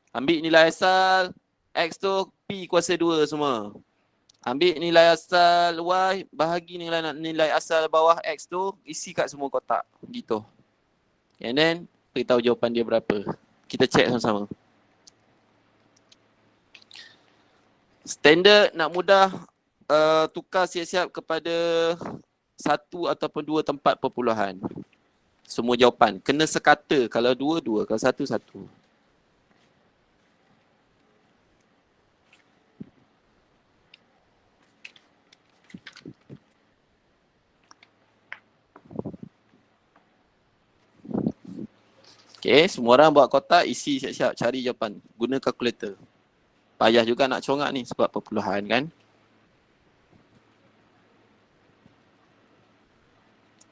Ambil nilai asal X tu P kuasa 2 semua. Ambil nilai asal Y, bahagi nilai asal bawah X tu, isi kat semua kotak. Gitu. And then, beritahu jawapan dia berapa. Kita check sama-sama. Standard nak mudah tukar siap-siap kepada 1 ataupun 2 tempat perpuluhan. Semua jawapan. Kena sekata. Kalau 2, 2. Kalau 1, 1. Okay, semua orang buat kotak, isi siap-siap, cari jawapan. Guna kalkulator. Payah juga nak congak ni sebab perpuluhan kan.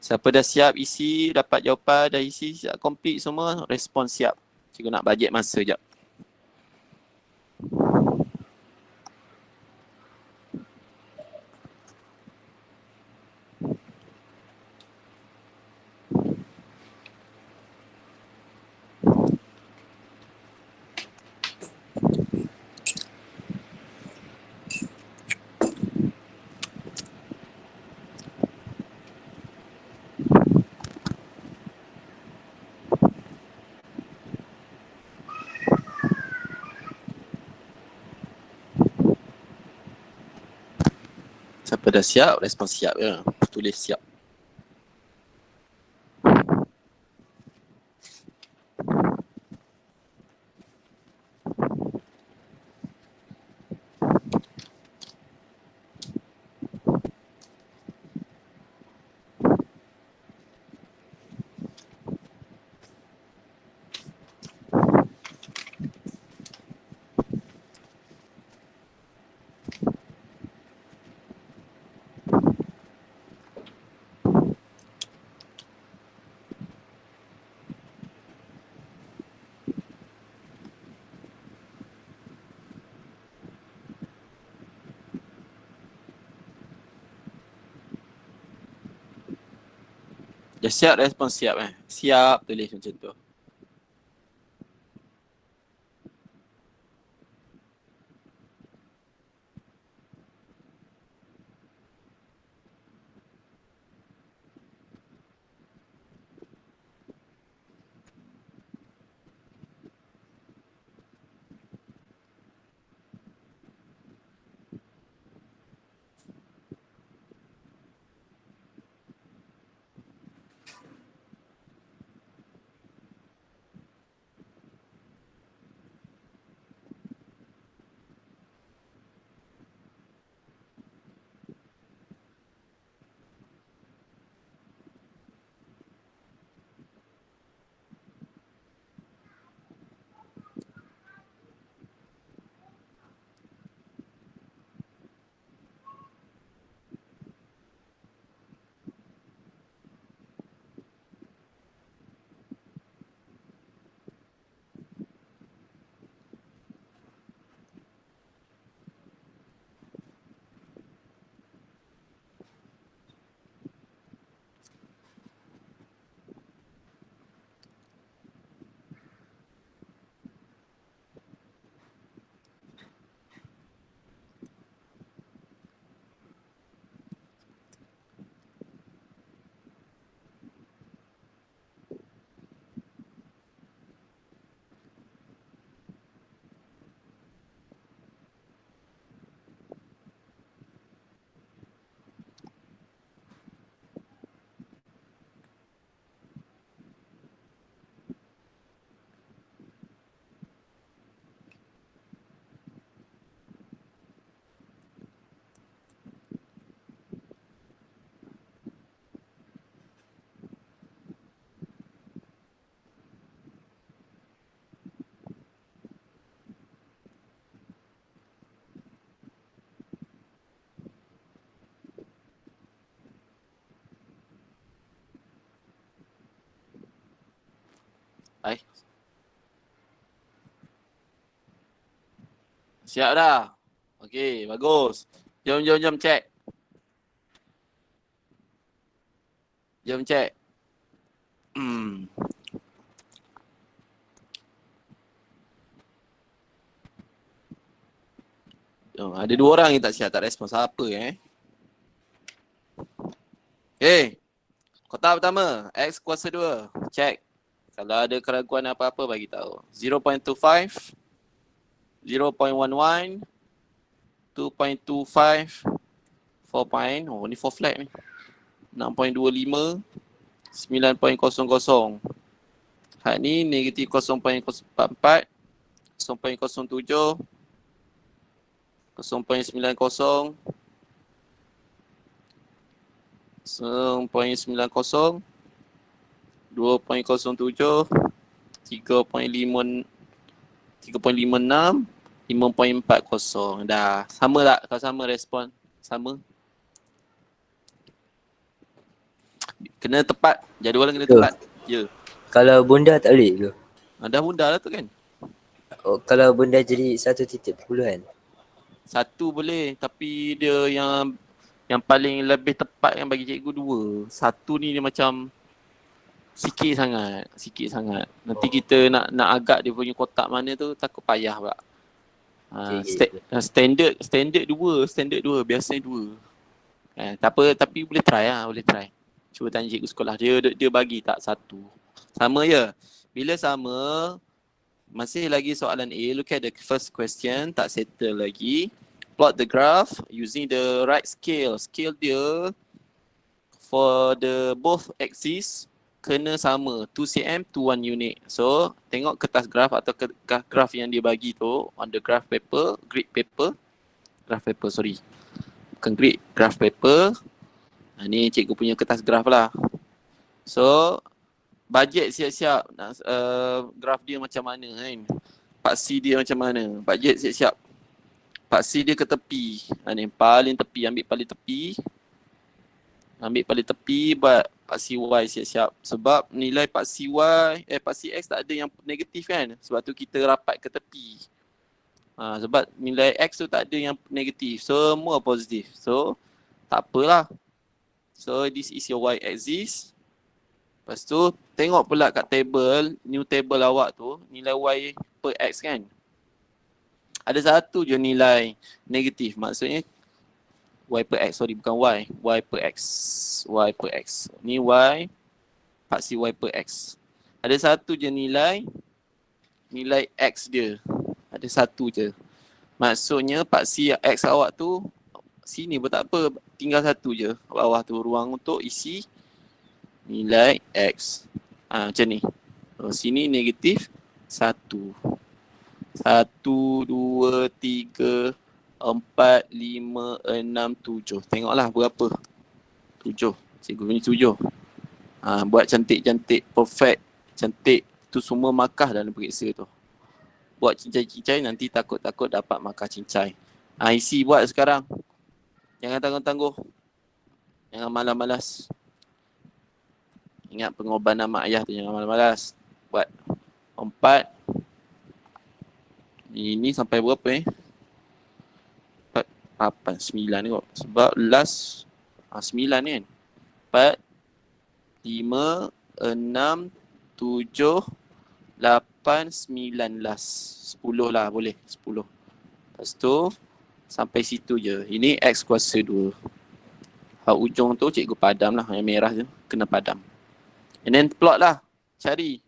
Siapa dah siap isi, dapat jawapan, dah isi, siap complete semua, respon siap. Cikgu nak bajet masa sekejap. Siapa dah siap, respon siap ya. Tulis siap. Dah siap, respon siap Siap, tulis macam tu. Hai. Siap dah? Okey, bagus. Jom check. Jom check. Ada 2 orang yang tak siap, tak respon. Siapa Okay. Kotak pertama, X kuasa 2. Check. Kalau ada keraguan apa-apa bagi tahu. 0.25, 0.11, 2.25, 4. Oh, ni 4 flat ni. 6.25, 9.00. Hak ni negatif 0.044, 0.07, 0.90, 0.90, 2.07, 3.5, 3.56, 5.40. Dah. Sama tak? Kalau sama respon? Sama? Kena tepat. Jadual kena tepat. Ya. Kalau bunda tak boleh ke? Dah bunda lah tu kan? Oh, kalau bunda jadi 1.10 kan? 1 boleh. Tapi dia yang paling lebih tepat yang bagi cikgu 2. 1 ni dia macam sikit sangat. Nanti kita nak agak dia punya kotak mana tu takut payah pula. Standard 2, biasanya 2. Tak apa, tapi boleh try lah, boleh try. Cuba tanya cikgu sekolah, dia bagi tak 1. Sama je. Bila sama, masih lagi soalan A, look at the first question, tak settle lagi. Plot the graph using the right scale. Scale dia for the both axis kena sama, 2 cm to 1 unit. So, tengok kertas graf atau graf yang dia bagi tu on the graph paper, bukan grid, graph paper. Ni cikgu punya kertas graf lah. So, bajet siap-siap nak graf dia macam mana kan. Paksi dia macam mana. Bajet siap-siap. Paksi dia ke tepi. Ni paling tepi, ambil paling tepi, buat paksi Y siap-siap. Sebab nilai paksi X tak ada yang negatif kan. Sebab tu kita rapat ke tepi. Sebab nilai X tu tak ada yang negatif. Semua positif. So, tak apalah. So, this is your Y axis. Lepas tu, tengok pula kat table, new table awak tu, nilai Y per X kan. Ada satu je nilai negatif. Maksudnya, Y per X, bukan Y per X. Ni Y, paksi Y per X. Ada satu je nilai X dia. Ada satu je. Maksudnya paksi X awak tu, sini pun tak apa, tinggal satu je. Bawah tu ruang untuk isi nilai X. Macam ni. Sini negatif 1. 1, 2, 3, 4, 5, 6, 7. Tengoklah berapa. 7. Cikgu punya 7. Buat cantik-cantik, perfect, cantik. Tu semua markah dalam periksa tu. Buat cincai-cincai, nanti takut-takut dapat markah cincai. Isi buat sekarang. Jangan tangguh-tangguh. Jangan malas-malas. Ingat pengorbanan mak ayah tu, jangan malas-malas. Buat 4. Ini sampai berapa 4, 8, 9 ni kot. Sebab last 9 ni kan. 4, 5, 6, 7, 8, 9 last. 10 lah boleh. 10. Lepas tu sampai situ je. Ini X kuasa 2. Hak ujung tu cikgu padam lah. Yang merah tu kena padam. And then plot lah. Cari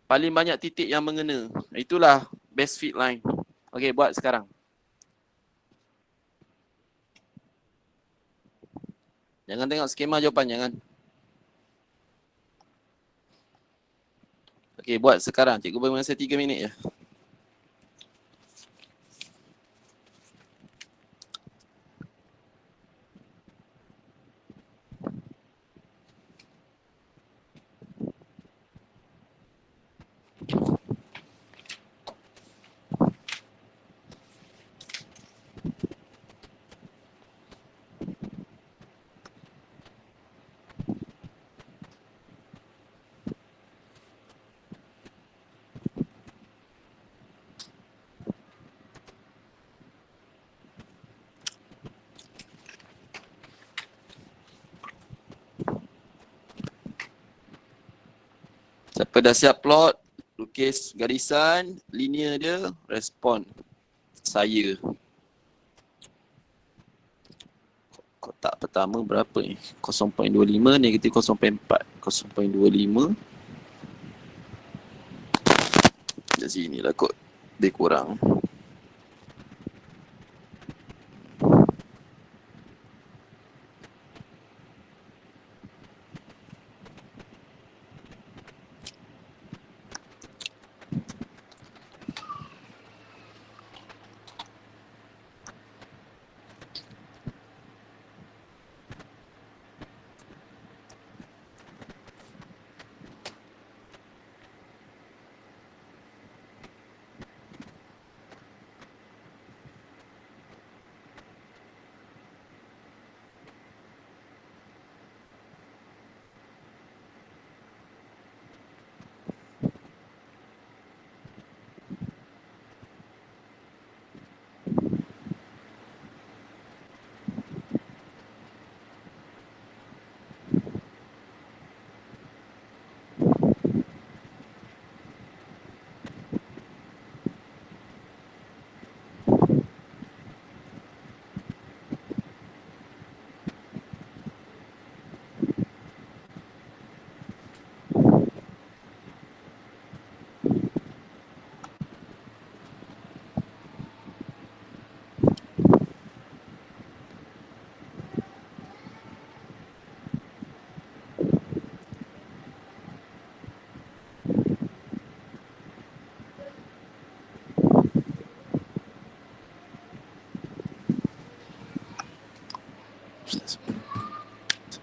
paling banyak titik yang mengena. Itulah best fit line. Okay, buat sekarang. Jangan tengok skema jawapan, jangan. Okay, buat sekarang. Cikgu beri masa 3 minit je. Siapa dah siap plot, lukis garisan, linear dia, respon saya. Kotak pertama berapa ni? 0.25 negatif 0.4. 0.25. Kat sini lah kot. Dia kurang.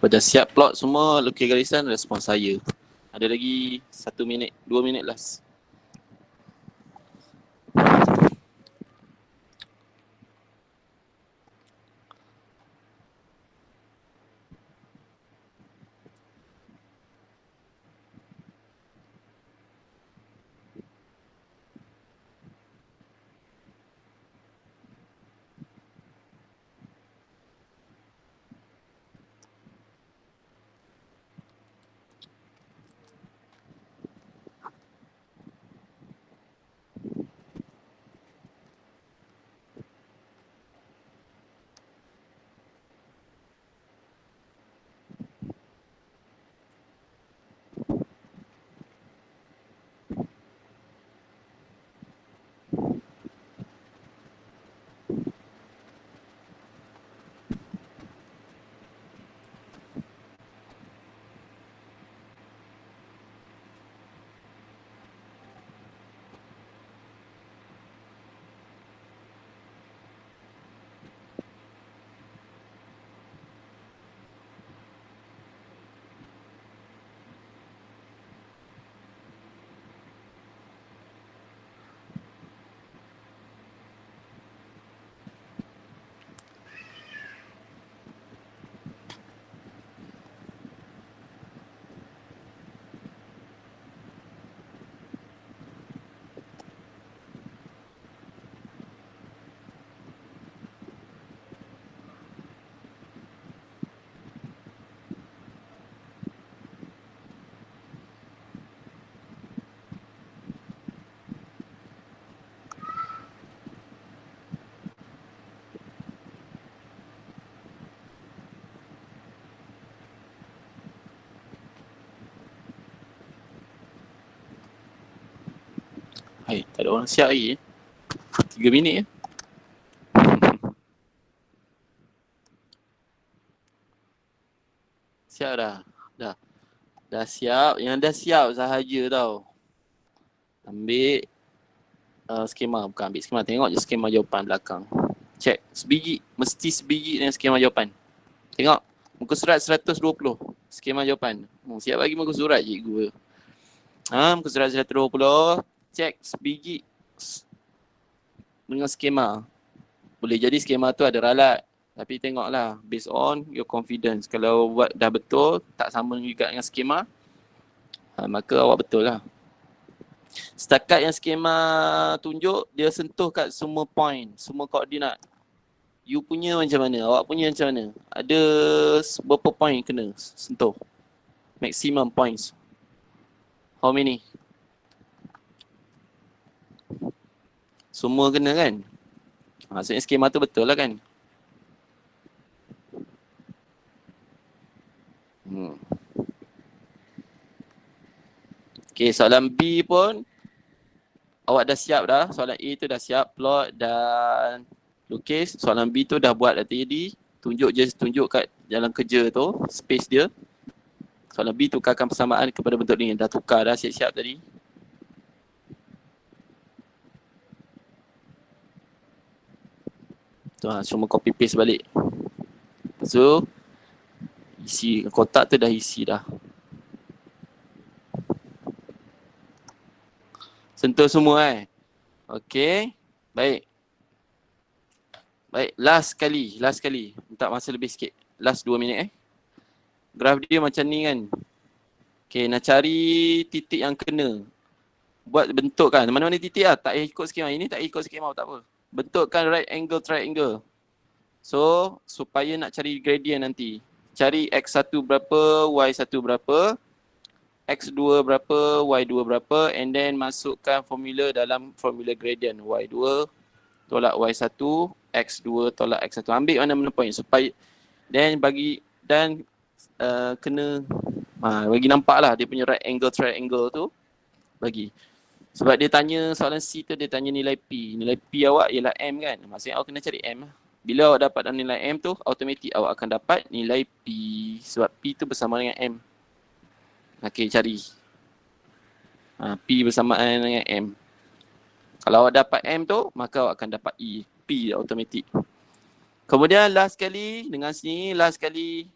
Siapa dah siap plot semua, lukis garisan, respon saya. Ada lagi 1 minit, 2 minit last. Hai, tak ada orang siap lagi 3 minit je. Siap dah? Dah siap. Yang dah siap sahaja tau. Ambil skema. Bukan ambil skema. Tengok je skema jawapan belakang. Check. Sebiji. Mesti sebiji dengan skema jawapan. Tengok. Muka surat 120. Skema jawapan. Siap bagi muka surat cikgu. Muka surat 120. Check sebiji dengan skema. Boleh jadi skema tu ada ralat. Tapi tengoklah based on your confidence. Kalau buat dah betul, tak sama juga dengan skema, maka awak betul lah. Setakat yang skema tunjuk, dia sentuh kat semua point, semua koordinat. You punya macam mana? Awak punya macam mana? Ada berapa point kena sentuh? Maximum points. How many? Semua kena kan? Maksudnya skema tu betul lah kan? Okay, soalan B pun awak dah siap dah. Soalan A tu dah siap, plot dan lukis. Soalan B tu dah buat dah tadi. Tunjuk kat jalan kerja tu, space dia. Soalan B tukarkan persamaan kepada bentuk ni. Dah tukar dah, siap-siap tadi. Tu cuma copy paste balik. So, isi kotak tu dah isi dah. Sentuh semua Okay. Baik. Baik, last kali. Minta masa lebih sikit. Last 2 minit Graf dia macam ni kan. Okay, nak cari titik yang kena. Buat bentuk kan. Mana-mana titik lah. Tak payah ikut skema. Ini tak payah ikut skema tak apa. Bentukkan right angle triangle. So, supaya nak cari gradient nanti. Cari X1 berapa, Y1 berapa. X2 berapa, Y2 berapa, and then masukkan formula dalam formula gradient. Y2 tolak Y1, X2 tolak X1. Ambil mana-mana point supaya then bagi dan kena bagi nampak lah dia punya right angle triangle tu bagi. Sebab dia tanya soalan C tu, dia tanya nilai P. Nilai P awak ialah M kan. Maksudnya awak kena cari M lah. Bila awak dapat nilai M tu, automatik awak akan dapat nilai P. Sebab P tu bersama dengan M. Okay, cari. P bersamaan dengan M. Kalau awak dapat M tu, maka awak akan dapat E. P automatik. Kemudian last kali, dengan sini, last kali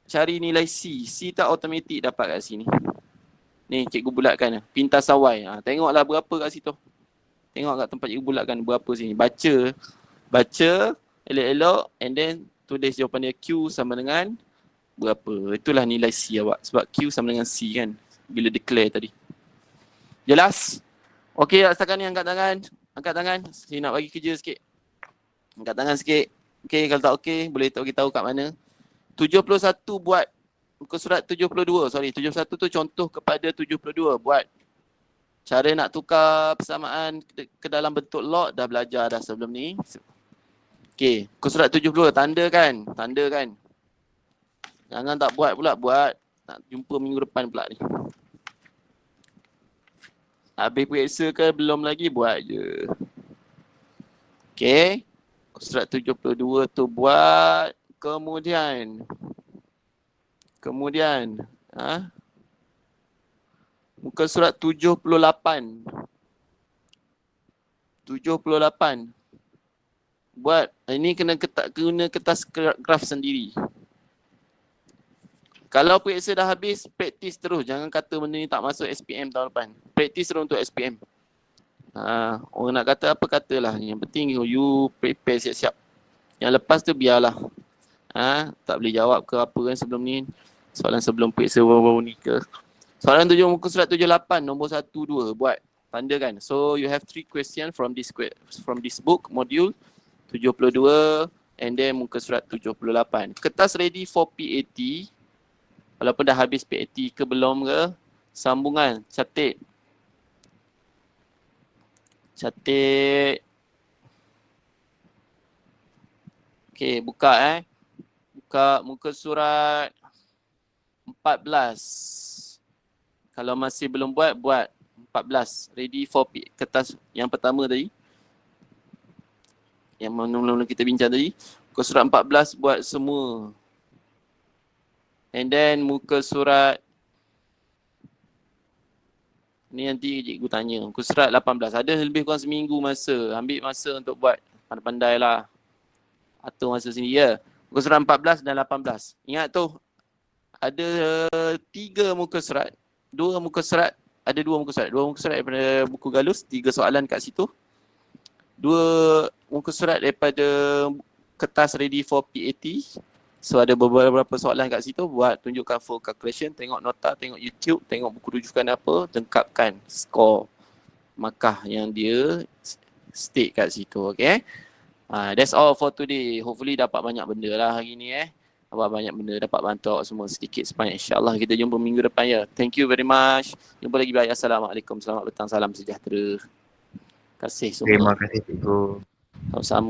cari nilai C. C tak automatik dapat kat sini. Ni cikgu bulatkan. Pintasan Y. Tengoklah berapa kat situ. Tengok kat tempat cikgu bulatkan berapa sini. Baca, elok-elok, and then tulis jawapan dia Q sama dengan berapa. Itulah nilai C awak. Sebab Q sama dengan C kan. Bila declare tadi. Jelas? Okey, setakat ni angkat tangan. Angkat tangan. Saya nak bagi kerja sikit. Angkat tangan sikit. Okey, kalau tak okey, boleh bagi tahu kat mana. 71 buat muka surat 72. 71 tu contoh kepada 72. Buat. Cara nak tukar persamaan ke dalam bentuk log dah belajar dah sebelum ni. Okey, muka surat 72. Tanda kan? Jangan tak buat pula, buat. Nak jumpa minggu depan pula ni. Habis periksa ke belum lagi, buat je. Okay. Surat 72 tu buat. Kemudian. Muka surat 78. 78. Buat. Ini kena kertas graf sendiri. Kalau periksa dah habis, praktis terus. Jangan kata benda ni tak masuk SPM tahun depan. Praktis terus untuk SPM. Orang nak kata apa, katalah. Yang penting you prepare siap-siap. Yang lepas tu biarlah. Tak boleh jawab ke apa kan sebelum ni. Soalan sebelum periksa baru-baru ni ke. Soalan muka surat 78, nombor 1, 2. Buat. Tanda kan. So you have 3 questions from this book, module 72. And then muka surat 78. Kertas ready for PAT. Walaupun dah habis PAT ke belum ke, sambungan, catat. Okey, buka Buka muka surat 14. Kalau masih belum buat 14. Ready for kertas yang pertama tadi. Yang mula-mula kita bincang tadi. Muka surat 14 buat semua. And then muka surat ni nanti cikgu tanya. Muka surat 18. Ada lebih kurang seminggu masa. Ambil masa untuk buat. Pandai-pandai lah. Atur masa sendiri ya. Muka surat 14 dan 18. Ingat tu. Ada 3 muka surat. 2 muka surat. Ada 2 muka surat. 2 muka surat daripada buku Galus. 3 soalan kat situ. 2 muka surat daripada kertas ready for PAT. So ada beberapa soalan kat situ, buat, tunjukkan full calculation, tengok nota, tengok YouTube, tengok buku rujukan apa, lengkapkan skor markah yang dia state kat situ, okay. That's all for today. Hopefully dapat banyak benda lah hari ni awak banyak benda dapat bantu awak semua sedikit sebanyak. InsyaAllah kita jumpa minggu depan ya. Thank you very much. Jumpa lagi, bye. Assalamualaikum. Selamat petang. Salam sejahtera. Terima kasih semua. Terima kasih cikgu. Sama-sama.